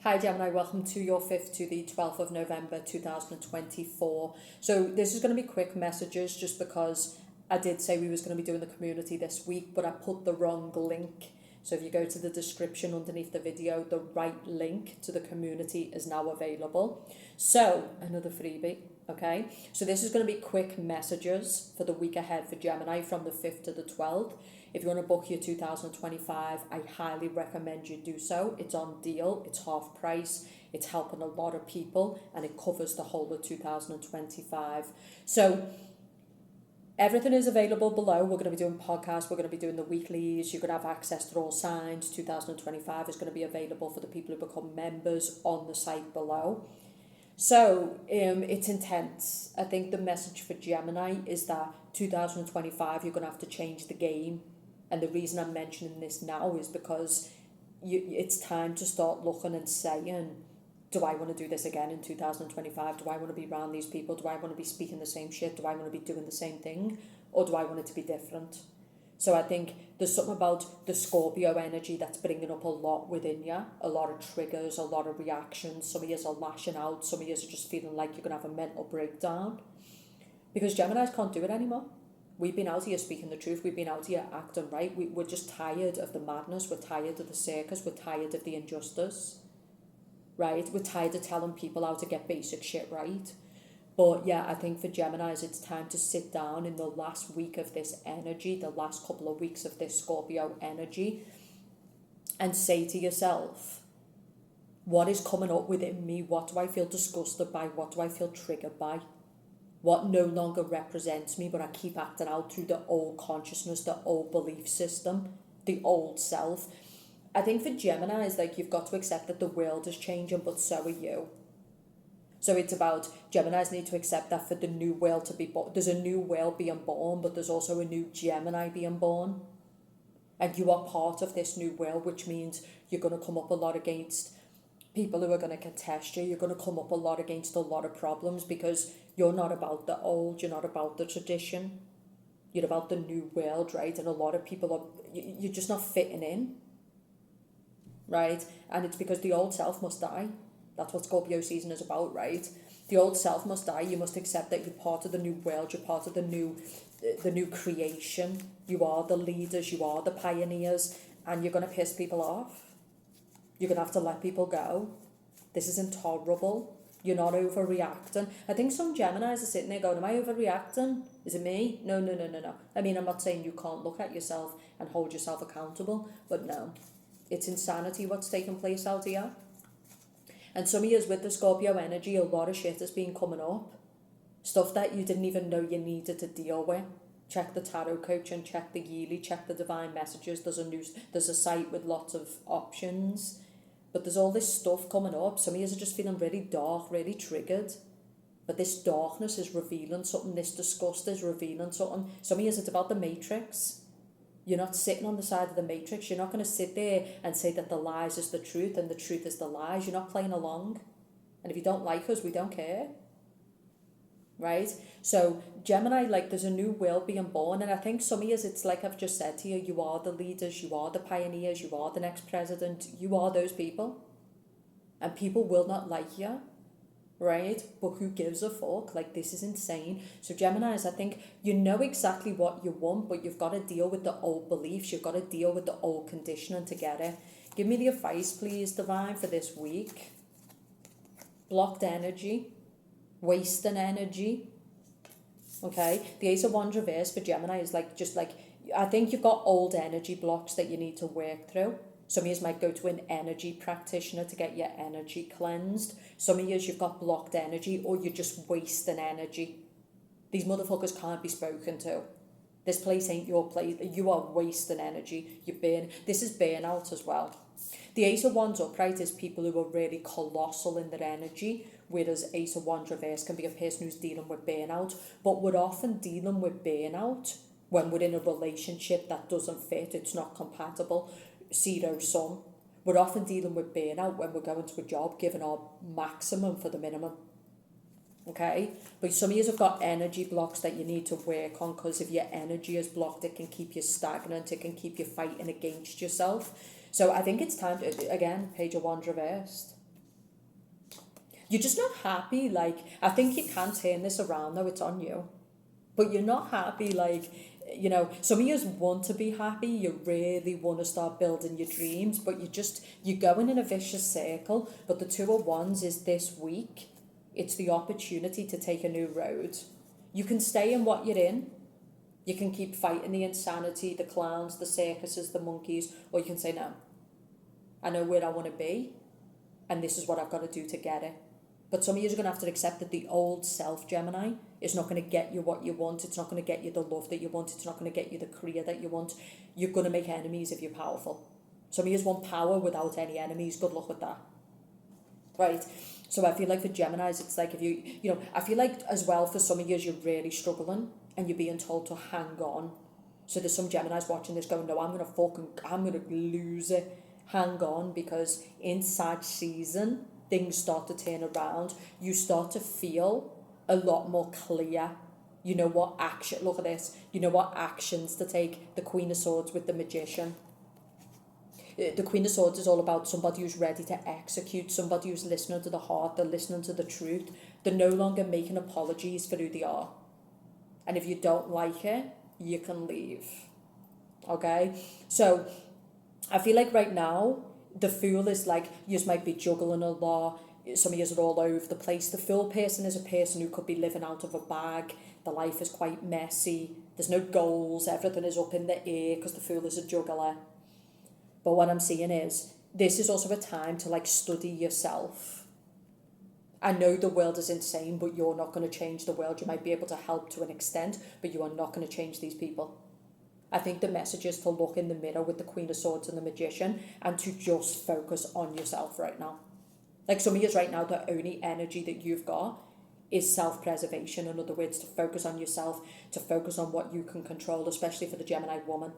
Hi Gemini, welcome to your 5th to the 12th of November 2024. So this is going to be quick messages just because I did say we was going to be doing the community this week, but I put the wrong link. So if you go to the description underneath the video, the right link to the community is now available. So another freebie, okay? So this is going to be quick messages for the week ahead for Gemini from the 5th to the 12th. If you want to book your 2025, I highly recommend you do so. It's on deal, it's half price, it's helping a lot of people, and it covers the whole of 2025. So everything is available below. We're going to be doing podcasts, we're going to be doing the weeklies, you're going to have access to all signs. 2025 is going to be available for the people who become members on the site below. So it's intense. I think the message for Gemini is that 2025 you're going to have to change the game. And the reason I'm mentioning this now is because it's time to start looking and saying, do I want to do this again in 2025? Do I want to be around these people? Do I want to be speaking the same shit? Do I want to be doing the same thing? Or do I want it to be different? So I think there's something about the Scorpio energy that's bringing up a lot within you. A lot of triggers, a lot of reactions. Some of you are lashing out. Some of you are just feeling like you're going to have a mental breakdown. Because Geminis can't do it anymore. We've been out here speaking the truth. We've been out here acting right. We're just tired of the madness. We're tired of the circus. We're tired of the injustice. Right? We're tired of telling people how to get basic shit right. But yeah, I think for Geminis, it's time to sit down in the last week of this energy, the last couple of weeks of this Scorpio energy, and say to yourself, what is coming up within me? What do I feel disgusted by? What do I feel triggered by? What no longer represents me, but I keep acting out through the old consciousness, the old belief system, the old self. I think for Geminis, like, you've got to accept that the world is changing, but so are you. So it's about Geminis need to accept that for the new whale to be born. There's a new whale being born, but there's also a new Gemini being born. And you are part of this new whale, which means you're going to come up a lot against people who are going to contest you. You're going to come up a lot against a lot of problems because you're not about the old, you're not about the tradition. You're about the new world, right? And a lot of people are, you're just not fitting in, right? And it's because the old self must die. That's what Scorpio season is about, right? The old self must die. You must accept that you're part of the new world. You're part of the new creation. You are the leaders. You are the pioneers. And you're going to piss people off. You're going to have to let people go. This is intolerable. You're not overreacting. I think some Geminis are sitting there going, am I overreacting? Is it me? No. I mean, I'm not saying you can't look at yourself and hold yourself accountable, but no. It's insanity what's taking place out here. And some of you with the Scorpio energy, a lot of shit has been coming up. Stuff that you didn't even know you needed to deal with. Check the tarot coaching, check the yearly, check the divine messages. There's a site with lots of options. But there's all this stuff coming up. Some of you are just feeling really dark, really triggered. But this darkness is revealing something. This disgust is revealing something. Some of you, it's about the matrix. You're not sitting on the side of the matrix. You're not going to sit there and say that the lies is the truth and the truth is the lies. You're not playing along. And if you don't like us, we don't care. Right? So Gemini, like, there's a new world being born. And I think some of you, it's like I've just said to you, you are the leaders, you are the pioneers, you are the next president. You are those people. And people will not like you. Right? But who gives a fuck? Like, this is insane. So Geminis, I think you know exactly what you want, but you've got to deal with the old beliefs. You've got to deal with the old conditioning to get it. Give me the advice, please, Divine, for this week. Blocked energy. Wasting energy. Okay? The Ace of Wands reverse for Gemini is like, just like, I think you've got old energy blocks that you need to work through. Some of you might go to an energy practitioner to get your energy cleansed. Some of you, you've got blocked energy, or you're just wasting energy. These motherfuckers can't be spoken to. This place ain't your place. You are wasting energy. This is burnout as well. The Ace of Wands upright is people who are really colossal in their energy, whereas Ace of Wands reverse can be a person who's dealing with burnout. But we're often dealing with burnout when we're in a relationship that doesn't fit, it's not compatible. Zero sum. We're often dealing with burnout when we're going to a job, giving our maximum for the minimum. Okay? But some of you have got energy blocks that you need to work on, because if your energy is blocked, it can keep you stagnant, it can keep you fighting against yourself. So I think it's time to, again, Page of Wands reversed. You're just not happy. Like, I think you can turn this around, though, it's on you. But you're not happy, like, you know, some of you want to be happy, you really want to start building your dreams, but you're going in a vicious circle. But the Two of Wands is this week. It's the opportunity to take a new road. You can stay in what you're in. You can keep fighting the insanity, the clowns, the circuses, the monkeys, or you can say, no, I know where I want to be, and this is what I've got to do to get it. But some of you are going to have to accept that the old self, Gemini, is not going to get you what you want. It's not going to get you the love that you want. It's not going to get you the career that you want. You're going to make enemies if you're powerful. Some of you want power without any enemies. Good luck with that. Right? So I feel like for Geminis, it's like if I feel like as well for some of you, you're really struggling and you're being told to hang on. So there's some Geminis watching this going, no, I'm going to lose it. Hang on, because inside season, things start to turn around. You start to feel a lot more clear. You know what action, look at this, you know what actions to take. The Queen of Swords with the Magician. The Queen of Swords is all about somebody who's ready to execute, somebody who's listening to the heart, they're listening to the truth. They're no longer making apologies for who they are. And if you don't like it, you can leave. Okay? So I feel like right now, the Fool is like, you might be juggling a lot. Some of you are all over the place. The Fool person is a person who could be living out of a bag. The life is quite messy. There's no goals. Everything is up in the air because the Fool is a juggler. But what I'm seeing is, this is also a time to like study yourself. I know the world is insane, but you're not going to change the world. You might be able to help to an extent, but you are not going to change these people. I think the message is to look in the mirror with the Queen of Swords and the Magician and to just focus on yourself right now. Like some of you right now, the only energy that you've got is self-preservation. In other words, to focus on yourself, to focus on what you can control, especially for the Gemini woman.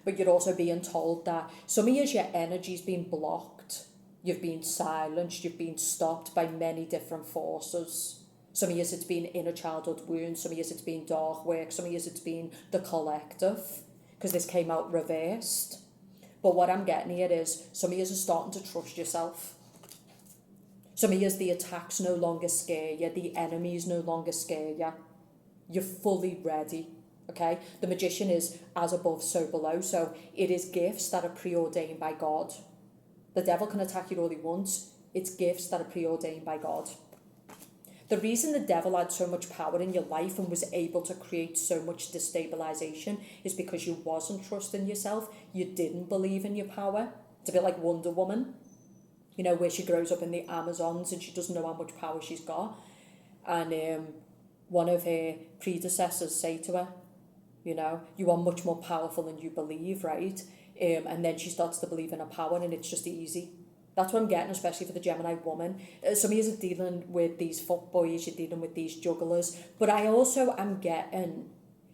But you're also being told that some of you, your energy's been blocked. You've been silenced. You've been stopped by many different forces. Some of you, it's been inner childhood wounds. Some of you, it's been dark work. Some of you, it's been the collective, because this came out reversed. But what I'm getting here is some of you are starting to trust yourself. Some of you, the attacks no longer scare you. The enemies no longer scare you. You're fully ready. Okay? The Magician is as above, so below. So it is gifts that are preordained by God. The devil can attack you all he wants. It's gifts that are preordained by God. The reason the devil had so much power in your life and was able to create so much destabilization is because you wasn't trusting yourself. You didn't believe in your power. It's a bit like Wonder Woman, you know, where she grows up in the Amazons and she doesn't know how much power she's got. And one of her predecessors say to her, you know, you are much more powerful than you believe, right? And then she starts to believe in her power and it's just easy. That's what I'm getting, especially for the Gemini woman. Some of you are dealing with these fuckboys, you're dealing with these jugglers. But I also am getting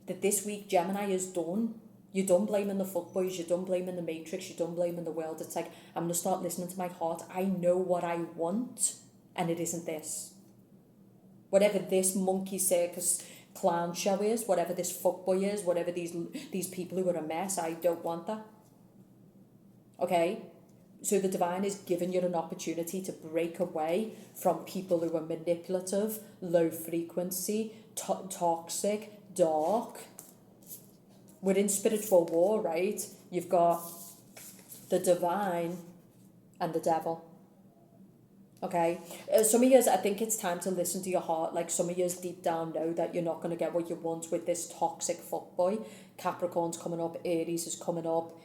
that this week Gemini is done. You're done blaming the fuckboys, you're done blaming the Matrix, you're done blaming the world. It's like, I'm going to start listening to my heart. I know what I want, and it isn't this. Whatever this monkey circus clown show is, whatever this fuckboy is, whatever these people who are a mess, I don't want that. Okay? So the divine is giving you an opportunity to break away from people who are manipulative, low frequency, toxic, dark. We're in spiritual war, right? You've got the divine and the devil. Okay? Some of you, I think it's time to listen to your heart. Like some of you deep down know that you're not going to get what you want with this toxic fuckboy. Capricorn's coming up, Aries is coming up.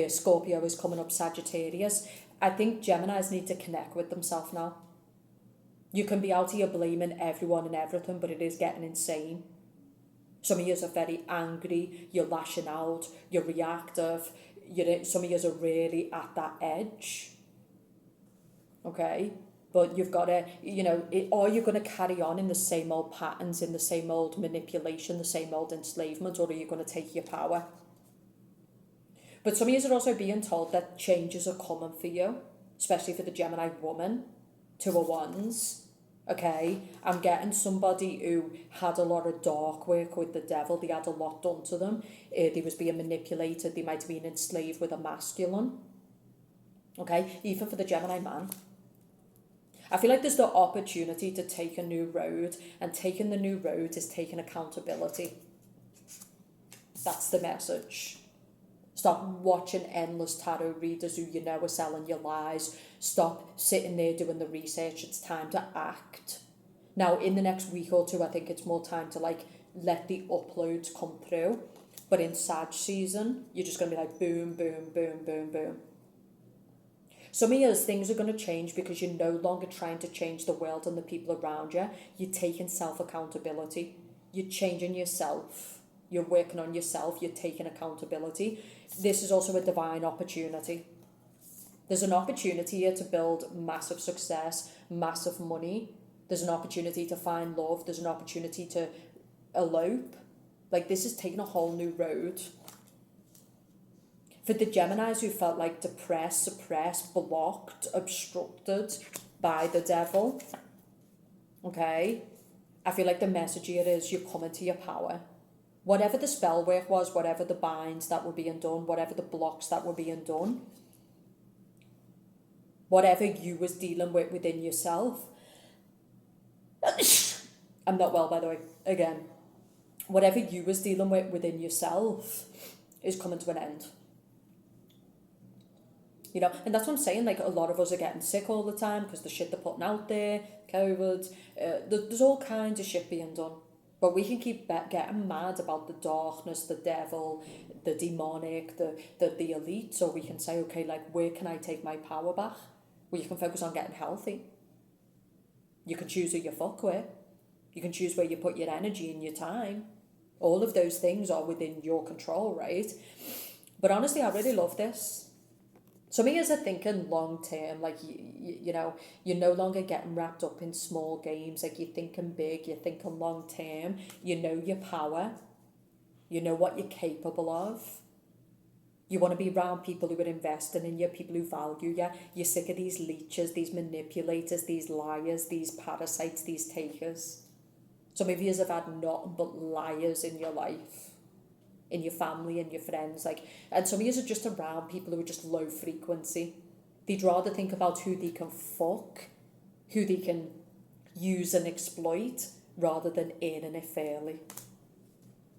Scorpio is coming up, Sagittarius. I think Geminis need to connect with themselves now. You can be out here blaming everyone and everything, but it is getting insane. Some of you are very angry, you're lashing out, you're reactive, some of you are really at that edge. Okay? But you've got to, or you're going to carry on in the same old patterns, in the same old manipulation, the same old enslavement, or are you going to take your power? But some of you are also being told that changes are coming for you, especially for the Gemini woman, Two of Wands. Okay, I'm getting somebody who had a lot of dark work with the devil. They had a lot done to them. They was being manipulated. They might have been enslaved with a masculine. Okay, even for the Gemini man. I feel like there's the opportunity to take a new road, and taking the new road is taking accountability. That's the message. Stop watching endless tarot readers who you know are selling you lies. Stop sitting there doing the research. It's time to act. Now, in the next week or two, I think it's more time to like let the uploads come through. But in Sag season, you're just going to be like boom, boom, boom, boom, boom. Some of yours, things are going to change because you're no longer trying to change the world and the people around you. You're taking self-accountability. You're changing yourself. You're working on yourself. You're taking accountability. This is also a divine opportunity. There's an opportunity here to build massive success, massive money. There's an opportunity to find love. There's an opportunity to elope. Like, this is taking a whole new road. For the Geminis who felt like depressed, suppressed, blocked, obstructed by the devil, okay, I feel like the message here is you're coming to your power. Whatever the spell work was, whatever the binds that were being done, whatever the blocks that were being done, whatever you was dealing with within yourself. I'm not well, by the way, again. Whatever you was dealing with within yourself is coming to an end. You know, and that's what I'm saying, like, a lot of us are getting sick all the time because the shit they're putting out there, COVID, there's all kinds of shit being done. But we can keep getting mad about the darkness, the devil, the demonic, the elite, or we can say, okay, like, where can I take my power back? Well, you can focus on getting healthy. You can choose who you fuck with. You can choose where you put your energy and your time. All of those things are within your control, right? But honestly, I really love this. Some of you are thinking long term, like, you know, you're no longer getting wrapped up in small games, like you're thinking big, you're thinking long term, you know your power, you know what you're capable of. You want to be around people who are investing in you, people who value you. You're sick of these leeches, these manipulators, these liars, these parasites, these takers. Some of you have had nothing but liars in your life, in your family and your friends, like, and some of you are just around people who are just low frequency. They'd rather think about who they can fuck, who they can use and exploit, rather than earning it fairly.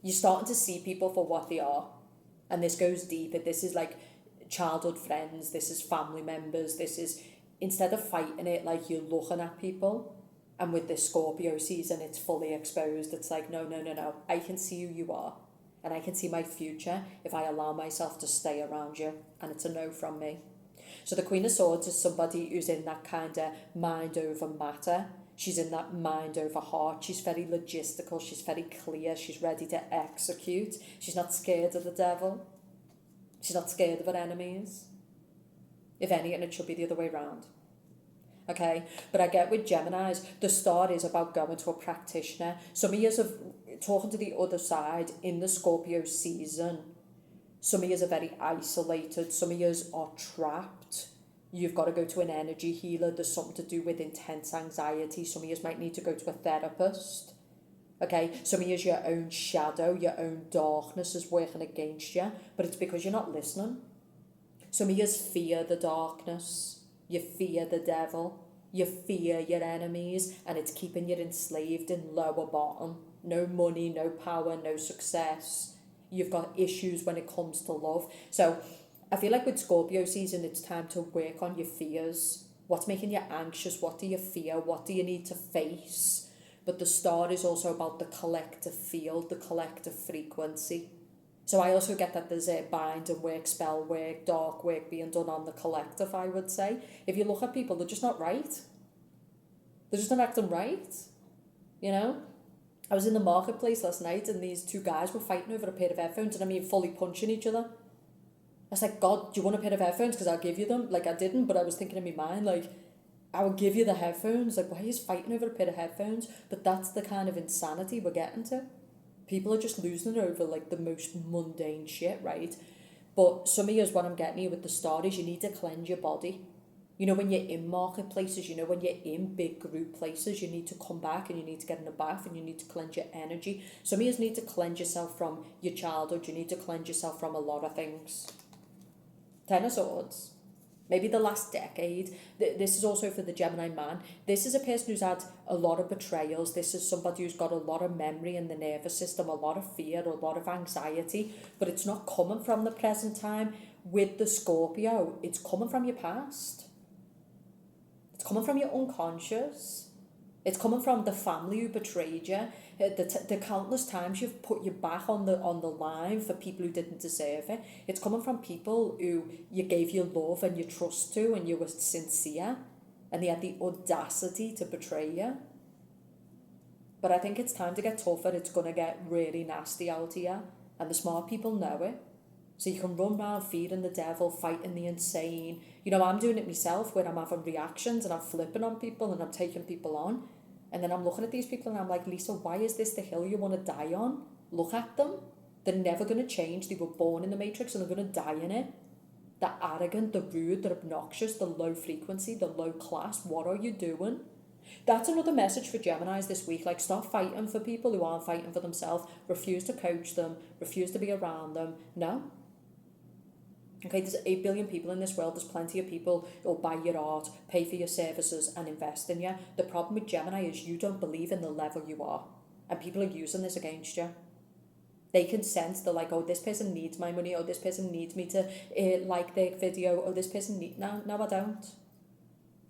You're starting to see people for what they are, and this goes deeper. This is like childhood friends, this is family members, this is, instead of fighting it, like, you're looking at people. And with this Scorpio season, it's fully exposed. It's like, no, I can see who you are. And I can see my future if I allow myself to stay around you. And it's a no from me. So the Queen of Swords is somebody who's in that kind of mind over matter. She's in that mind over heart. She's very logistical. She's very clear. She's ready to execute. She's not scared of the devil. She's not scared of her enemies. If anything, it should be the other way around. Okay, but I get with Geminis, the start is about going to a practitioner. Some of you are talking to the other side in the Scorpio season. Some of you are very isolated. Some of you are trapped. You've got to go to an energy healer. There's something to do with intense anxiety. Some of you might need to go to a therapist. Okay, some of you, your own shadow, your own darkness is working against you, but it's because you're not listening. Some of you fear the darkness. You fear the devil, you fear your enemies, and it's keeping you enslaved in lower bottom. No money, no power, no success. You've got issues when it comes to love. So I feel like with Scorpio season, it's time to work on your fears. What's making you anxious? What do you fear? What do you need to face? But the start is also about the collective field, the collective frequency. So I also get that there's a bind and work, spell work, dark work being done on the collective, I would say. If you look at people, they're just not right. They're just not acting right. You know? I was in the marketplace last night and these two guys were fighting over a pair of headphones, and I mean fully punching each other. I was like, God, do you want a pair of headphones? Because I'll give you them. Like, I didn't, but I was thinking in my mind, like, I will give you the headphones. Like, why are you fighting over a pair of headphones? But that's the kind of insanity we're getting to. People are just losing it over, like, the most mundane shit, right? But some of you, what I'm getting here with the start is you need to cleanse your body. You know, when you're in marketplaces, you know, when you're in big group places, you need to come back and you need to get in a bath and you need to cleanse your energy. Some of you need to cleanse yourself from your childhood. You need to cleanse yourself from a lot of things. Ten of Swords. maybe the last decade. This is also for the Gemini man. This is a person who's had a lot of betrayals. This is somebody who's got a lot of memory in the nervous system, a lot of fear, a lot of anxiety, but it's not coming from the present time. With the Scorpio, it's coming from your past. It's coming from your unconscious. It's coming from the family who betrayed you. The countless times you've put your back on the line for people who didn't deserve it. It's coming from people who you gave your love and your trust to, and you were sincere, and they had the audacity to betray you. But I think it's time to get tougher. It's going to get really nasty out here, and the smart people know it. So you can run around feeding the devil, fighting the insane. You know, I'm doing it myself where I'm having reactions and I'm flipping on people and I'm taking people on. And then I'm looking at these people and I'm like, Lisa, why is this the hill you want to die on? Look at them. They're never going to change. They were born in the matrix and they're going to die in it. They're arrogant, they're rude, they're obnoxious, they're low frequency, they're low class. What are you doing? That's another message for Geminis this week. Like, stop fighting for people who aren't fighting for themselves. Refuse to coach them. Refuse to be around them. No. Okay, there's 8 billion people in this world. There's plenty of people who'll buy your art, pay for your services and invest in you. The problem with Gemini is you don't believe in the level you are. And people are using this against you. They can sense, they're like, oh, this person needs my money. Oh, this person needs me to like their video. Oh, this person needs... No, I don't.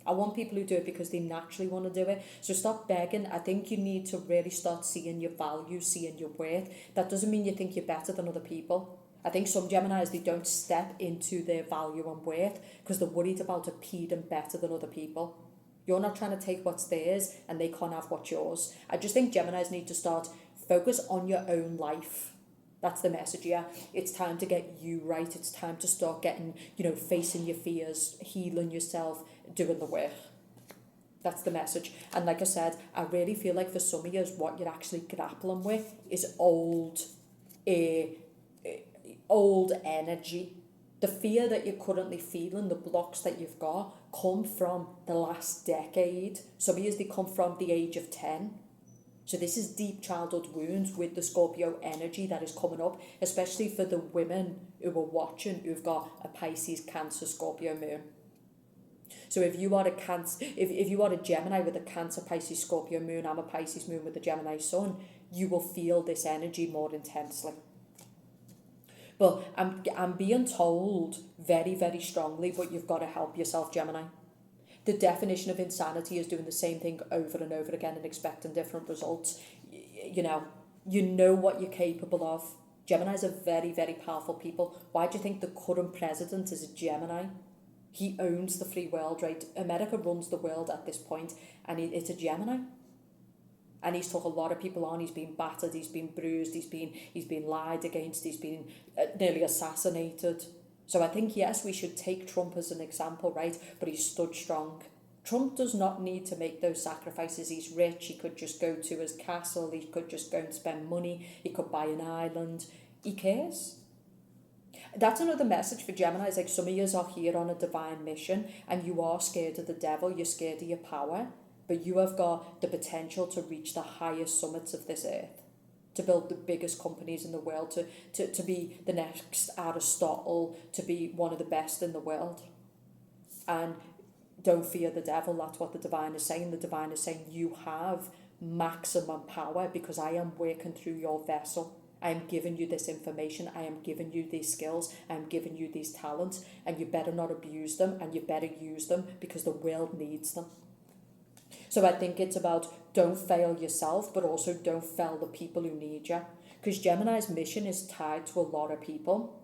I want people who do it because they naturally want to do it. So stop begging. I think you need to really start seeing your value, seeing your worth. That doesn't mean you think you're better than other people. I think some Geminis, they don't step into their value and worth because they're worried about appearing better than other people. You're not trying to take what's theirs and they can't have what's yours. I just think Geminis need to start focus on your own life. That's the message here. It's time to get you right. It's time to start getting, facing your fears, healing yourself, doing the work. That's the message. And like I said, I really feel like for some of you, what you're actually grappling with is old energy. The fear that you're currently feeling, the blocks that you've got, come from the last decade. Some of you, they come from the age of 10. So this is deep childhood wounds with the Scorpio energy that is coming up, especially for the women who are watching who've got a Pisces, Cancer, Scorpio moon. So if you are a Cancer, if you are a Gemini with a Cancer, Pisces, Scorpio moon, I'm a Pisces moon with a Gemini sun, you will feel this energy more intensely. But I'm being told very, very strongly, but you've got to help yourself, Gemini. The definition of insanity is doing the same thing over and over again and expecting different results. You know what you're capable of. Geminis are very, very powerful people. Why do you think the current president is a Gemini? He owns the free world, right? America runs the world at this point, and it's a Gemini. And he's took a lot of people on. He's been battered, he's been bruised, he's been lied against, he's been nearly assassinated. So I think, yes, we should take Trump as an example, right? But he stood strong. Trump does not need to make those sacrifices. He's rich. He could just go to his castle. He could just go and spend money. He could buy an island. He cares. That's another message for Geminis. Like, some of you are here on a divine mission and you are scared of the devil. You're scared of your power. But you have got the potential to reach the highest summits of this earth, to build the biggest companies in the world, to be the next Aristotle, to be one of the best in the world. And don't fear the devil. That's what the divine is saying. The divine is saying you have maximum power because I am working through your vessel. I am giving you this information. I am giving you these skills. I am giving you these talents. And you better not abuse them and you better use them because the world needs them. So I think it's about don't fail yourself, but also don't fail the people who need you. Because Gemini's mission is tied to a lot of people.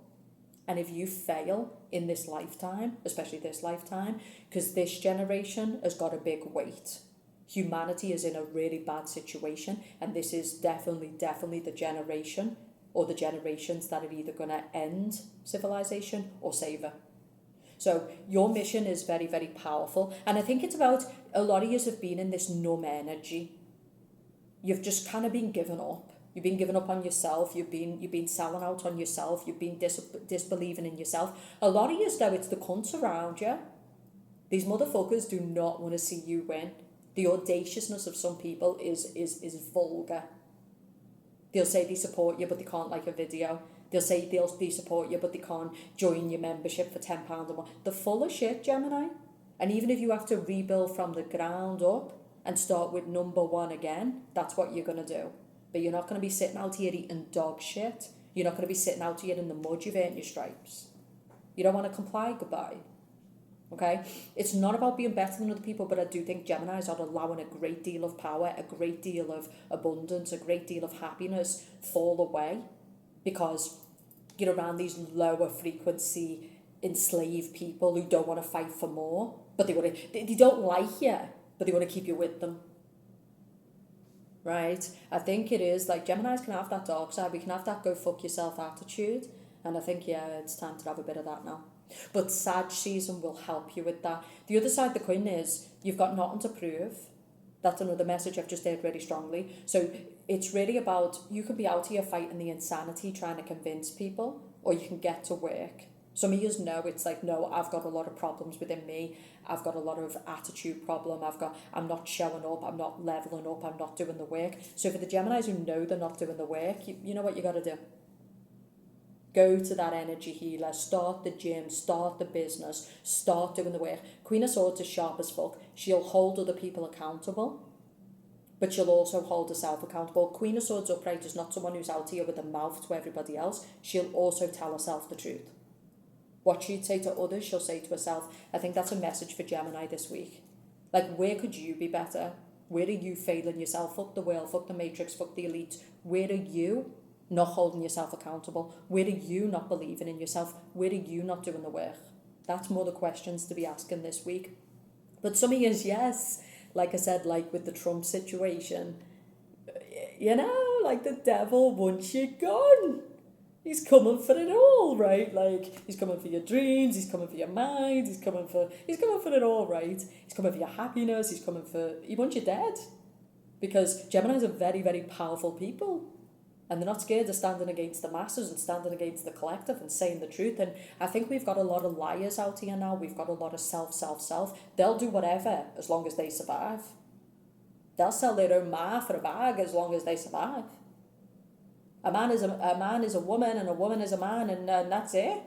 And if you fail in this lifetime, especially this lifetime, because this generation has got a big weight. Humanity is in a really bad situation. And this is definitely the generation or the generations that are either going to end civilization or save it. So your mission is very, very powerful. And I think it's about, a lot of you have been in this numb energy. You've just kind of been given up. You've been giving up on yourself. You've been selling out on yourself. You've been disbelieving in yourself. A lot of you, though, it's the cunts around you. These motherfuckers do not want to see you win. The audaciousness of some people is vulgar. They'll say they support you, but they can't like a video. They'll say they support you, but they can't join your membership for £10 a month. They're full of shit, Gemini. And even if you have to rebuild from the ground up and start with number one again, that's what you're going to do. But you're not going to be sitting out here eating dog shit. You're not going to be sitting out here in the mud. You've earned your stripes. You don't want to comply, goodbye. Okay? It's not about being better than other people, but I do think Geminis are allowing a great deal of power, a great deal of abundance, a great deal of happiness fall away because you're around these lower frequency enslaved people who don't want to fight for more, but they don't like you, but they want to keep you with them. Right? I think it is like Geminis can have that dark side. We can have that go fuck yourself attitude. And I think, yeah, it's time to have a bit of that now. But Sag season will help you with that. The other side of the coin is you've got nothing to prove. That's another message I've just heard really strongly. So it's really about, you can be out here fighting the insanity, trying to convince people, or you can get to work. Some of you know it's like, no, I've got a lot of problems within me. I've got a lot of attitude problem. I'm not showing up. I'm not leveling up. I'm not doing the work. So for the Geminis who know they're not doing the work, you know what you got to do? Go to that energy healer, start the gym, start the business, start doing the work. Queen of Swords is sharp as fuck. She'll hold other people accountable, but she'll also hold herself accountable. Queen of Swords upright is not someone who's out here with a mouth to everybody else. She'll also tell herself the truth. What she'd say to others, she'll say to herself. I think that's a message for Gemini this week. Like, where could you be better? Where are you failing yourself? Fuck the world, fuck the matrix, fuck the elite. Where are you not holding yourself accountable? Where are you not believing in yourself? Where are you not doing the work? That's more the questions to be asking this week. But some of you, yes, like I said, like with the Trump situation, you know, like the devil wants you gone. He's coming for it all, right? Like, he's coming for your dreams, he's coming for your mind, he's coming for it all, right? He's coming for your happiness, he wants you dead. Because Geminis are very, very powerful people. And they're not scared of standing against the masses and standing against the collective and saying the truth. And I think we've got a lot of liars out here now. We've got a lot of self. They'll do whatever as long as they survive. They'll sell their own ma for a bag as long as they survive. A man is a woman and a woman is a man and that's it.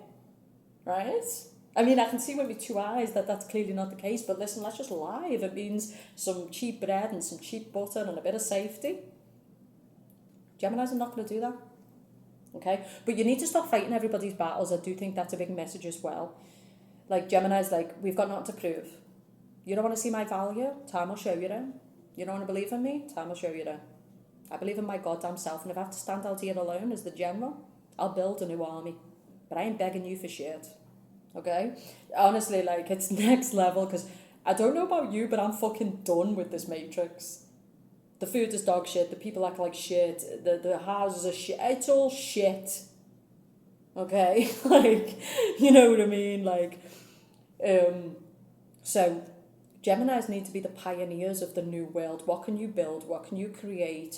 Right? I mean, I can see with my two eyes that that's clearly not the case. But listen, let's just lie. If it means some cheap bread and some cheap butter and a bit of safety, Geminis are not going to do that, okay? But you need to stop fighting everybody's battles. I do think that's a big message as well. Like, Gemini's like, we've got nothing to prove. You don't want to see my value? Time will show you then. You don't want to believe in me? Time will show you then. I believe in my goddamn self, and if I have to stand out here alone as the general, I'll build a new army. But I ain't begging you for shit, okay? Honestly, like, it's next level, because I don't know about you, but I'm fucking done with this matrix. The food is dog shit, the people act like shit, the houses are shit, it's all shit, okay? Like, you know what I mean? Like, so Geminis need to be the pioneers of the new world. What can you build? What can you create?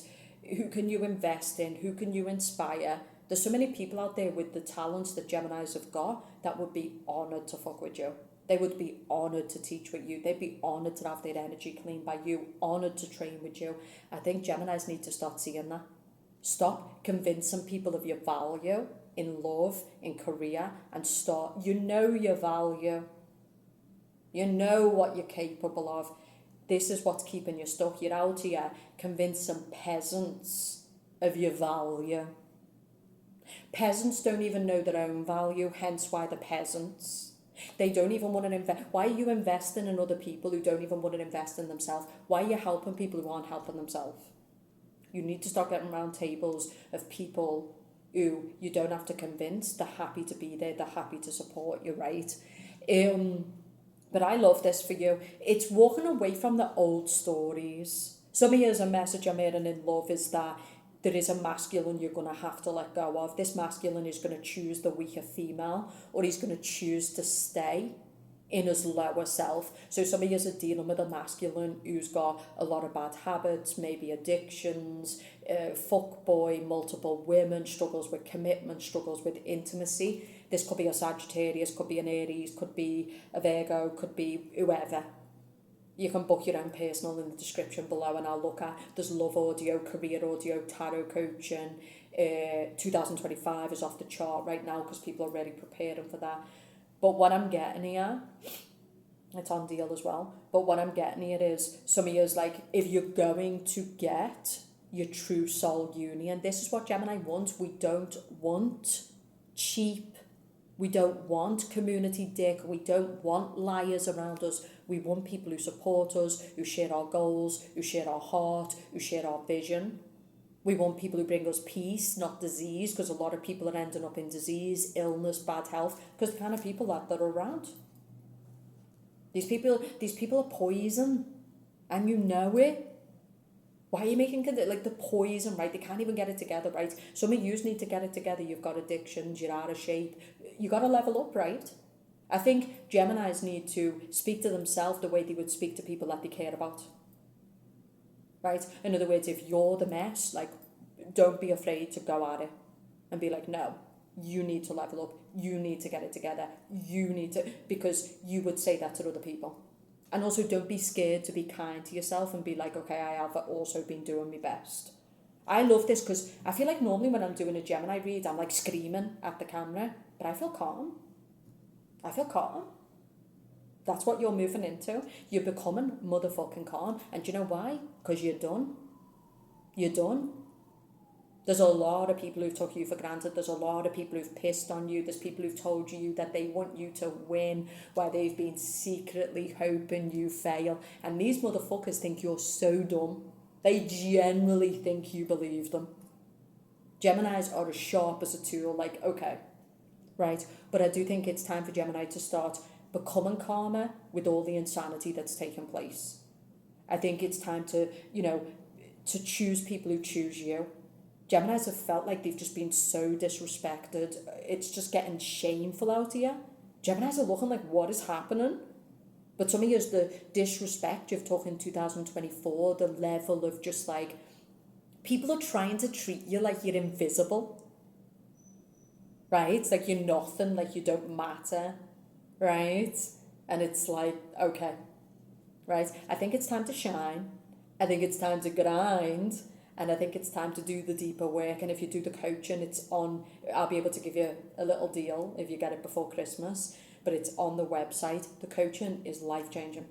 Who can you invest in? Who can you inspire? There's so many people out there with the talents that Geminis have got that would be honoured to fuck with you. They would be honoured to teach with you. They'd be honoured to have their energy cleaned by you, honoured to train with you. I think Geminis need to start seeing that. Stop convincing people of your value in love, in career, and start, you know your value. You know what you're capable of. This is what's keeping you stuck. You're out here convincing peasants of your value. Peasants don't even know their own value, hence why they're peasants. They don't even want to invest. Why are you investing in other people who don't even want to invest in themselves? Why are you helping people who aren't helping themselves? You need to start getting around tables of people who you don't have to convince. They're happy to be there. They're happy to support you, right? But I love this for you. It's walking away from the old stories. Some of you, as a message I'm hearing in love, is that there is a masculine you're going to have to let go of. This masculine is going to choose the weaker female, or he's going to choose to stay in his lower self. So some of you are dealing with a masculine who's got a lot of bad habits, maybe addictions, fuckboy, multiple women, struggles with commitment, struggles with intimacy. This could be a Sagittarius, could be an Aries, could be a Virgo, could be whoever. You can book your own personal in the description below, and I'll look at, there's love audio, career audio, tarot coaching. 2025 is off the chart right now because people are already preparing for that. But what I'm getting here, it's on deal as well, but what I'm getting here is, some of you is like, if you're going to get your true soul union, this is what Gemini wants. We don't want cheap, we don't want community dick, we don't want liars around us. We want people who support us, who share our goals, who share our heart, who share our vision. We want people who bring us peace, not disease, because a lot of people are ending up in disease, illness, bad health, because the kind of people that are around. These people are poison, and you know it. Why are you making like the poison, right? They can't even get it together, right? Some of you need to get it together. You've got addictions, you're out of shape. You got to level up, right? I think Geminis need to speak to themselves the way they would speak to people that they care about. Right? In other words, if you're the mess, like, don't be afraid to go at it and be like, no, you need to level up. You need to get it together. You need to, because you would say that to other people. And also, don't be scared to be kind to yourself and be like, okay, I have also been doing my best. I love this because I feel like normally when I'm doing a Gemini read, I'm like screaming at the camera, but I feel calm. I feel calm. That's what you're moving into. You're becoming motherfucking calm. And do you know why? Because you're done. You're done. There's a lot of people who've took you for granted. There's a lot of people who've pissed on you. There's people who've told you that they want you to win, while they've been secretly hoping you fail. And these motherfuckers think you're so dumb. They generally think you believe them. Geminis are as sharp as a tool. Like, okay, right? But I do think it's time for Gemini to start becoming calmer with all the insanity that's taken place. I think it's time to, to choose people who choose you. Geminis have felt like they've just been so disrespected. It's just getting shameful out here. Geminis are looking like, what is happening? But some of you is the disrespect you've talked in 2024, the level of just like, people are trying to treat you like you're invisible. Right? It's like you're nothing, like you don't matter. Right? And it's like, okay. Right? I think it's time to shine. I think it's time to grind. And I think it's time to do the deeper work. And if you do the coaching, I'll be able to give you a little deal if you get it before Christmas. But it's on the website. The coaching is life-changing.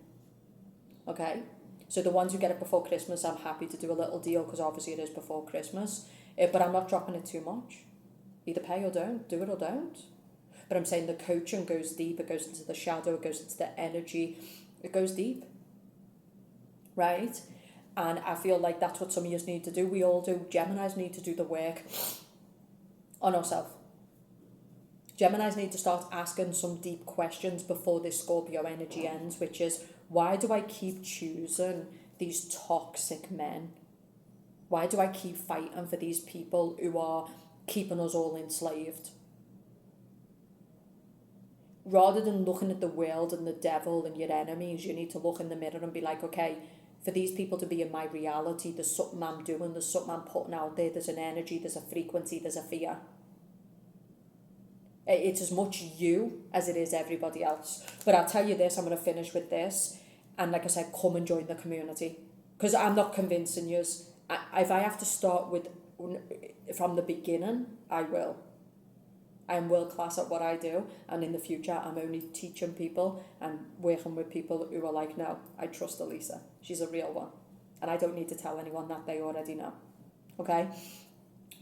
Okay? So the ones who get it before Christmas, I'm happy to do a little deal because obviously it is before Christmas. But I'm not dropping it too much. Either pay or don't. Do it or don't. But I'm saying the coaching goes deep. It goes into the shadow. It goes into the energy. It goes deep. Right? And I feel like that's what some of us need to do. We all do. Geminis need to do the work on ourselves. Geminis need to start asking some deep questions before this Scorpio energy ends, which is, why do I keep choosing these toxic men? Why do I keep fighting for these people who are keeping us all enslaved? Rather than looking at the world and the devil and your enemies, you need to look in the mirror and be like, okay, for these people to be in my reality, there's something I'm doing, there's something I'm putting out there, there's an energy, there's a frequency, there's a fear. It's as much you as it is everybody else. But I'll tell you this, I'm going to finish with this. And like I said, come and join the community. Because I'm not convincing you. If I have to start from the beginning, I will. I'm world class at what I do, and in the future I'm only teaching people and working with people who are like, no, I trust Elisa. She's a real one. And I don't need to tell anyone that, they already know. Okay?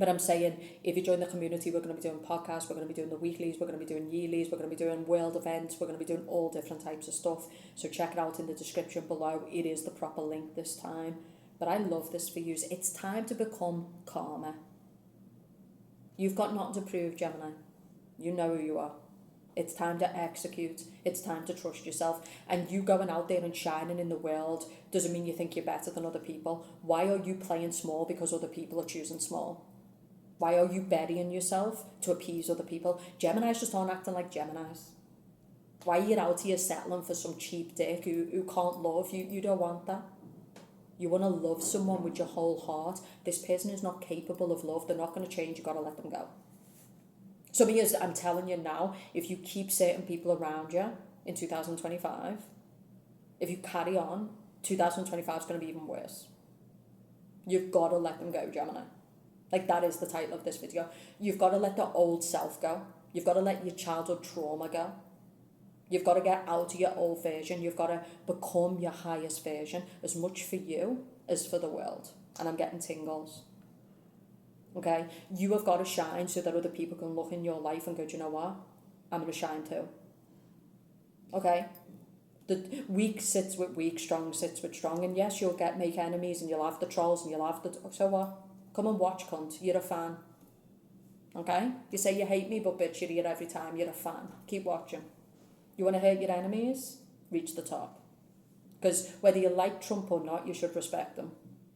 But I'm saying, if you join the community, we're going to be doing podcasts, we're going to be doing the weeklies, we're going to be doing yearlies, we're going to be doing world events, we're going to be doing all different types of stuff. So check it out in the description below. It is the proper link this time. But I love this for you. It's time to become calmer. You've got nothing to prove, Gemini. You know who you are. It's time to execute. It's time to trust yourself. And you going out there and shining in the world doesn't mean you think you're better than other people. Why are you playing small because other people are choosing small? Why are you burying yourself to appease other people? Geminis just aren't acting like Geminis. Why are you out here settling for some cheap dick who can't love you? You don't want that. You want to love someone with your whole heart. This person is not capable of love. They're not going to change. You've got to let them go. Some of you, I'm telling you now, if you keep certain people around you in 2025, If you carry on, 2025 is going to be even worse. You've got to let them go, Gemini. Like, that is the title of this video. You've got to let the old self go. You've got to let your childhood trauma go. You've got to get out of your old version. You've got to become your highest version, as much for you as for the world. And I'm getting tingles. Okay? You have got to shine so that other people can look in your life and go, do you know what? I'm going to shine too. Okay? The weak sits with weak, strong sits with strong. And yes, you'll make enemies and you'll have the trolls and you'll have the... So what? Come and watch, cunt. You're a fan. Okay? You say you hate me, but bitch, you're here every time. You're a fan. Keep watching. You want to hurt your enemies? Reach the top. Because whether you like Trump or not, you should respect him.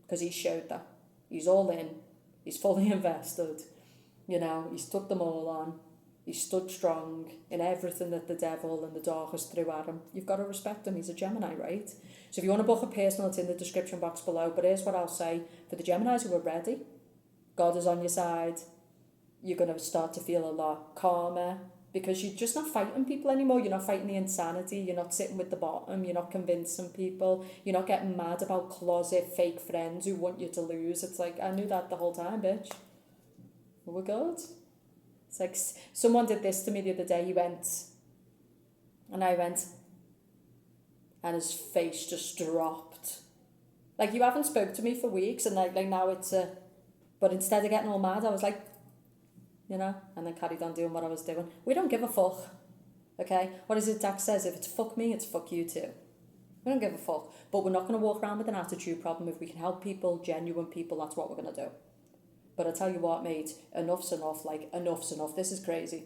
Because he showed that. He's all in. He's fully invested. You know, he's took them all on. He stood strong in everything that the devil and the darkest threw at him. You've got to respect him. He's a Gemini, right? So if you want to book a personal, it's in the description box below. But here's what I'll say. For the Geminis who are ready, God is on your side. You're going to start to feel a lot calmer because you're just not fighting people anymore. You're not fighting the insanity. You're not sitting with the bottom. You're not convincing people. You're not getting mad about closet fake friends who want you to lose. It's like, I knew that the whole time, bitch. We're good. It's like, someone did this to me the other day. He went, and I went, and his face just dropped. Like, you haven't spoke to me for weeks, and like now it's a... But instead of getting all mad, I was like, you know, and then carried on doing what I was doing. We don't give a fuck, okay? What is it Dax says? If it's fuck me, it's fuck you too. We don't give a fuck. But we're not going to walk around with an attitude problem. If we can help people, genuine people, that's what we're going to do. But I tell you what, mate, enough's enough. Like, enough's enough. This is crazy,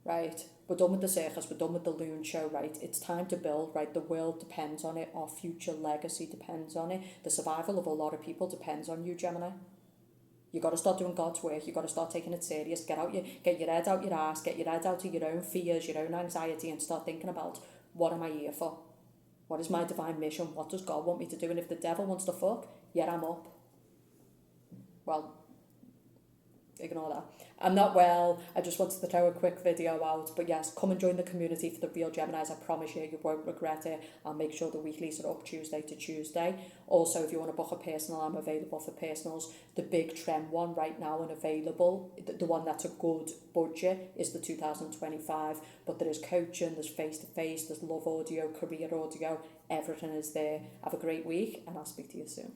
right? We're done with the circus. We're done with the loon show, right? It's time to build, right? The world depends on it. Our future legacy depends on it. The survival of a lot of people depends on you, Gemini. You got to start doing God's work. You got to start taking it serious. Get your head out your ass. Get your head out of your own fears, your own anxiety, and start thinking about, what am I here for? What is my divine mission? What does God want me to do? And if the devil wants to fuck, yeah, I'm up. Well, ignore that. I'm not well. I just wanted to throw a quick video out. But yes, come and join the community for the real Geminis. I promise you won't regret it. I'll make sure the weeklies are up Tuesday to Tuesday. Also, if you want to book a personal, I'm available for personals. The big trend one right now and available, the one that's a good budget, is the 2025. But there is coaching, there's face-to-face, there's love audio, career audio. Everything is there. Have a great week, and I'll speak to you soon.